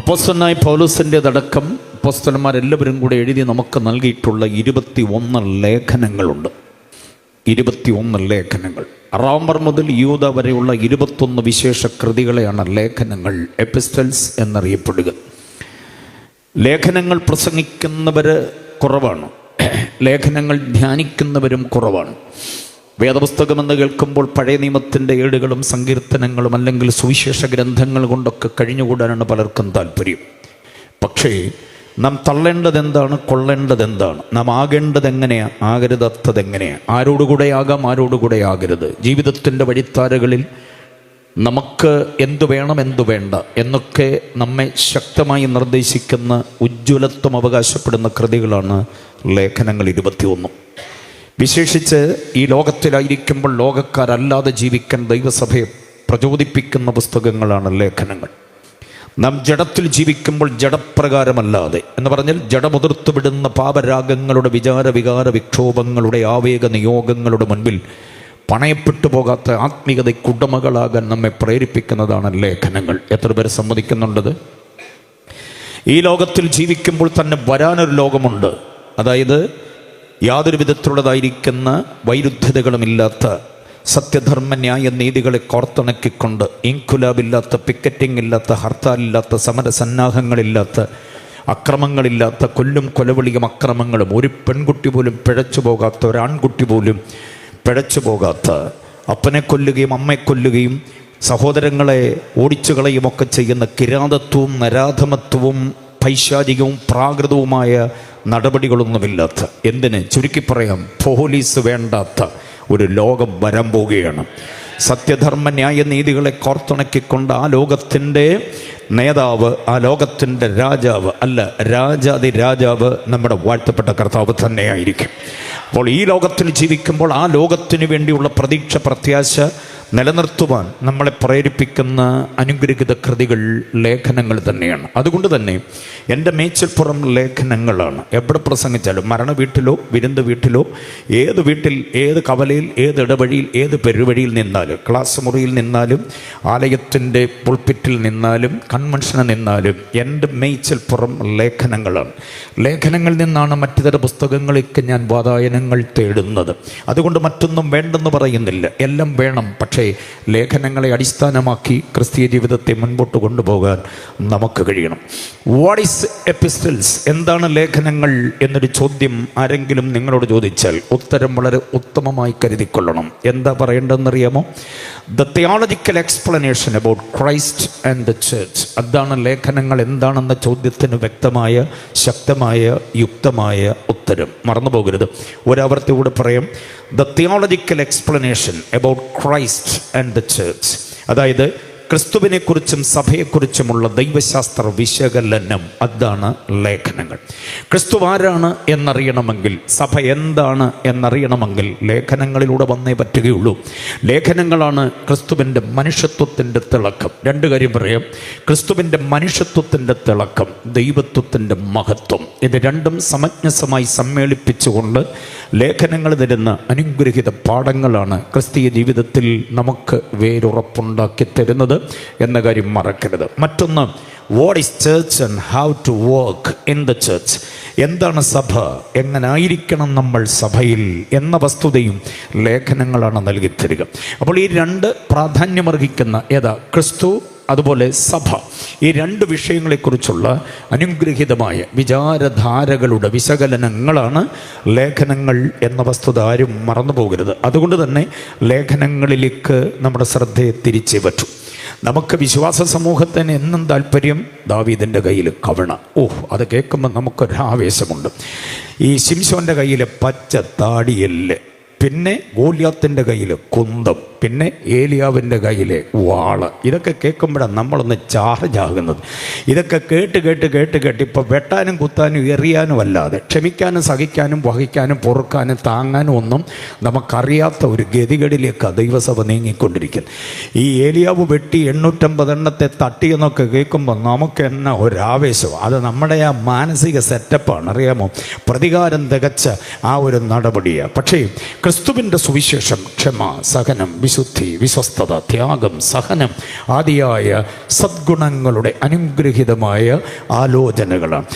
അപ്പോസ്തലനായ പൗലോസിൻ്റെതടക്കം അപ്പോസ്തലന്മാരെല്ലാവരും കൂടെ എഴുതി നമുക്ക് നൽകിയിട്ടുള്ള 21 ലേഖനങ്ങളുണ്ട്. 21 ലേഖനങ്ങൾ. അറാമർ മുതൽ യൂദ വരെയുള്ള 21 വിശേഷ കൃതികളെയാണ് ലേഖനങ്ങൾ, എപ്പിസ്റ്റൽസ് എന്നറിയപ്പെടുക. ലേഖനങ്ങൾ പ്രസംഗിക്കുന്നവർ കുറവാണ്, ലേഖനങ്ങൾ ധ്യാനിക്കുന്നവരും കുറവാണ്. വേദപുസ്തകമെന്ന് കേൾക്കുമ്പോൾ പഴയ നിയമത്തിൻ്റെ ഏടുകളും സങ്കീർത്തനങ്ങളും അല്ലെങ്കിൽ സുവിശേഷ ഗ്രന്ഥങ്ങൾ കൊണ്ടൊക്കെ കഴിഞ്ഞുകൂടാനാണ് പലർക്കും താല്പര്യം. പക്ഷേ നാം തള്ളേണ്ടതെന്താണ്, കൊള്ളേണ്ടതെന്താണ്, നാം ആകേണ്ടതെങ്ങനെയാണ്, ആകരുതാത്തതെങ്ങനെയാണ്, ആരോടുകൂടെ ആകാം, ആരോടുകൂടെ ആകരുത്, ജീവിതത്തിൻ്റെ വഴിത്താരകളിൽ നമുക്ക് എന്തു വേണം, എന്തു വേണ്ട എന്നൊക്കെ നമ്മെ ശക്തമായി നിർദ്ദേശിക്കുന്ന, ഉജ്ജ്വലത്വം അവകാശപ്പെടുന്ന കൃതികളാണ് ലേഖനങ്ങൾ 21. വിശേഷിച്ച് ഈ ലോകത്തിലായിരിക്കുമ്പോൾ ലോകക്കാരല്ലാതെ ജീവിക്കാൻ ദൈവസഭയെ പ്രചോദിപ്പിക്കുന്ന പുസ്തകങ്ങളാണ് ലേഖനങ്ങൾ. നാം ജഡത്തിൽ ജീവിക്കുമ്പോൾ ജഡപ്രകാരമല്ലാതെ എന്ന് പറഞ്ഞാൽ ജഡമുതിർത്തുവിടുന്ന പാപരാഗങ്ങളുടെ വിചാര വിക്ഷോഭങ്ങളുടെ ആവേഗ നിയോഗങ്ങളുടെ മുൻപിൽ പണയപ്പെട്ടു പോകാത്ത ആത്മീയതയ്ക്ക് ഉടമകളാകാൻ നമ്മെ പ്രേരിപ്പിക്കുന്നതാണ് ലേഖനങ്ങൾ. എത്ര പേര് സമ്മതിക്കുന്നുണ്ടത്? ഈ ലോകത്തിൽ ജീവിക്കുമ്പോൾ തന്നെ വരാനൊരു ലോകമുണ്ട്. അതായത് യാതൊരു വിധത്തിലുള്ളതായിരിക്കുന്ന വൈരുദ്ധ്യതകളുമില്ലാത്ത സത്യധർമ്മ ന്യായ നീതികളെ കോർത്തിണക്കിക്കൊണ്ട് ഇൻകുലാബില്ലാത്ത, പിക്കറ്റിംഗ് ഇല്ലാത്ത, ഹർത്താലില്ലാത്ത, സമരസന്നാഹങ്ങളില്ലാത്ത, അക്രമങ്ങളില്ലാത്ത, കൊല്ലും കൊലവിളിയും അക്രമങ്ങളും, ഒരു പെൺകുട്ടി പോലും പിഴച്ചു പോകാത്ത, ഒരാൺകുട്ടി പോലും പിഴച്ചു പോകാത്ത, അപ്പനെ കൊല്ലുകയും അമ്മയെ കൊല്ലുകയും സഹോദരങ്ങളെ ഓടിച്ചു കളയുമൊക്കെ ചെയ്യുന്ന കിരാതത്വവും നരാധമത്വവും പൈശാചികവും പ്രാകൃതവുമായ നടപടികളൊന്നുമില്ലാത്ത, എന്തിന് ചുരുക്കി പറയാം, പോലീസ് വേണ്ടാത്ത ഒരു ലോകം വരാൻ പോവുകയാണ്. സത്യധർമ്മ ന്യായ നീതികളെ കോർത്തിണക്കിക്കൊണ്ട് ആ ലോകത്തിൻ്റെ നേതാവ്, ആ ലോകത്തിൻ്റെ രാജാവ്, അല്ല രാജാതി രാജാവ് നമ്മുടെ വാഴ്ത്തപ്പെട്ട കർത്താവ് തന്നെയായിരിക്കും. അപ്പോൾ ഈ ലോകത്തിൽ ജീവിക്കുമ്പോൾ ആ ലോകത്തിന് വേണ്ടിയുള്ള പ്രതീക്ഷ, പ്രത്യാശ നിലനിർത്തുവാൻ നമ്മളെ പ്രേരിപ്പിക്കുന്ന അനുഗ്രഹിത കൃതികൾ ലേഖനങ്ങൾ തന്നെയാണ്. അതുകൊണ്ട് തന്നെ എൻ്റെ മേച്ചിൽപ്പുറം ലേഖനങ്ങളാണ്. എവിടെ പ്രസംഗിച്ചാലും, മരണ വീട്ടിലോ വിരുന്ന് വീട്ടിലോ, ഏത് വീട്ടിൽ, ഏത് കവലയിൽ, ഏത് ഇടവഴിയിൽ, ഏത് പെരുവഴിയിൽ നിന്നാലും, ക്ലാസ് മുറിയിൽ നിന്നാലും, ആലയത്തിൻ്റെ പുൾപ്പിറ്റിൽ നിന്നാലും, കൺവെൻഷനിൽ നിന്നാലും എൻ്റെ മേച്ചിൽപ്പുറം ലേഖനങ്ങളാണ്. ലേഖനങ്ങളിൽ നിന്നാണ് മറ്റു തര പുസ്തകങ്ങളൊക്കെ ഞാൻ വാതായനങ്ങൾ തേടുന്നത്. അതുകൊണ്ട് മറ്റൊന്നും വേണ്ടെന്ന് പറയുന്നില്ല, എല്ലാം വേണം. പക്ഷേ ലേഖനങ്ങളെ അടിസ്ഥാനമാക്കി ക്രിസ്തീയ ജീവിതത്തെ മുൻപോട്ട് കൊണ്ടുപോകാൻ നമുക്ക് കഴിയണം. What is epistles? എന്താണ് ലേഖനങ്ങൾ എന്നൊരു ചോദ്യം ആരെങ്കിലും നിങ്ങളോട് ചോദിച്ചാൽ ഉത്തരം വളരെ ഉത്തമമായി കരുതിക്കൊള്ളണം. എന്താ പറയേണ്ടതെന്നറിയാമോ? The theological explanation about Christ and the church. അതാണ് ലേഖനങ്ങൾ. എന്താണെന്ന ചോദ്യത്തിന് വ്യക്തമായ, ശക്തമായ, യുക്തമായ ഉത്തരം. മറന്നു പോകരുത്. ഒരാവർത്തി കൂടെ പറയാം. The theological explanation about Christ and the church. അതായത് ക്രിസ്തുവിനെക്കുറിച്ചും സഭയെക്കുറിച്ചുമുള്ള ദൈവശാസ്ത്ര വിശകലനം. അതാണ് ലേഖനങ്ങൾ. ക്രിസ്തു ആരാണ് എന്നറിയണമെങ്കിൽ, സഭ എന്താണ് എന്നറിയണമെങ്കിൽ ലേഖനങ്ങളിലൂടെ വന്നേ പറ്റുകയുള്ളൂ. ലേഖനങ്ങളാണ് ക്രിസ്തുവിൻ്റെ മനുഷ്യത്വത്തിൻ്റെ തിളക്കം. രണ്ട് കാര്യം പറയാം. ക്രിസ്തുവിൻ്റെ മനുഷ്യത്വത്തിൻ്റെ തിളക്കം, ദൈവത്വത്തിൻ്റെ മഹത്വം. ഇത് രണ്ടും സമഞ്ജസമായി സമ്മേളിപ്പിച്ചുകൊണ്ട് ലേഖനങ്ങൾ തരുന്ന അനുഗ്രഹിത പാഠങ്ങളാണ് ക്രിസ്തീയ ജീവിതത്തിൽ നമുക്ക് വേരുറപ്പുണ്ടാക്കി തരുന്നത് എന്ന കാര്യം മറക്കരുത്. മറ്റൊന്ന്, what is church and how to work in the church. എന്താണ് സഭ, എങ്ങനായിരിക്കണം നമ്മൾ സഭയിൽ എന്ന വസ്തുതയും ലേഖനങ്ങളാണ് നൽകി തരിക. അപ്പോൾ ഈ രണ്ട് പ്രാധാന്യമർഹിക്കുന്ന ക്രിസ്തു, അതുപോലെ സഭ, ഈ രണ്ട് വിഷയങ്ങളെക്കുറിച്ചുള്ള അനുഗ്രഹീതമായ വിചാരധാരകളുടെ വിശകലനങ്ങളാണ് ലേഖനങ്ങൾ എന്ന വസ്തുത ആരും മറന്നു പോകരുത്. അതുകൊണ്ട് തന്നെ ലേഖനങ്ങളിലേക്ക് നമ്മുടെ ശ്രദ്ധയെ തിരിച്ചേ പറ്റൂ. നമുക്ക് വിശ്വാസ സമൂഹത്തിന് എന്നും താല്പര്യം ദാവീദിൻ്റെ കയ്യിൽ കവണ. അത് കേൾക്കുമ്പോൾ നമുക്കൊരാവേശമുണ്ട്. ഈ ശിംശോൻ്റെ കയ്യിൽ പച്ച താടിയല്ല്, പിന്നെ ഗോലിയാത്തിൻ്റെ കയ്യിൽ കുന്തം, പിന്നെ ഏലിയാവിൻ്റെ കയ്യിലെ വാള്. ഇതൊക്കെ കേൾക്കുമ്പോഴാണ് നമ്മളൊന്ന് ചാർജാകുന്നത്. ഇതൊക്കെ കേട്ട് ഇപ്പോൾ വെട്ടാനും കുത്താനും എറിയാനും അല്ലാതെ ക്ഷമിക്കാനും സഹിക്കാനും വഹിക്കാനും പൊറുക്കാനും താങ്ങാനും ഒന്നും നമുക്കറിയാത്ത ഒരു ഗതികേടിലേക്കാണ് ദൈവസഭ നീങ്ങിക്കൊണ്ടിരിക്കുന്നത്. ഈ ഏലിയാവ് വെട്ടി 850 എണ്ണത്തെ തട്ടിയെന്നൊക്കെ കേൾക്കുമ്പോൾ നമുക്ക് എന്നാ ഒരാവേശം. അത് നമ്മുടെ ആ മാനസിക സെറ്റപ്പാണ്, അറിയാമോ? പ്രതികാരം തികച്ച ആ ഒരു നടപടിയാണ്. പക്ഷേ ക്രിസ്തുവിൻ്റെ സുവിശേഷം ക്ഷമ, സഹനം, വിശുദ്ധി, വിശ്വസ്തത, ത്യാഗം, സഹനം ആദിയായ സദ്ഗുണങ്ങളുടെ അനുഗ്രഹീതമായ ആലോചനകളാണ്.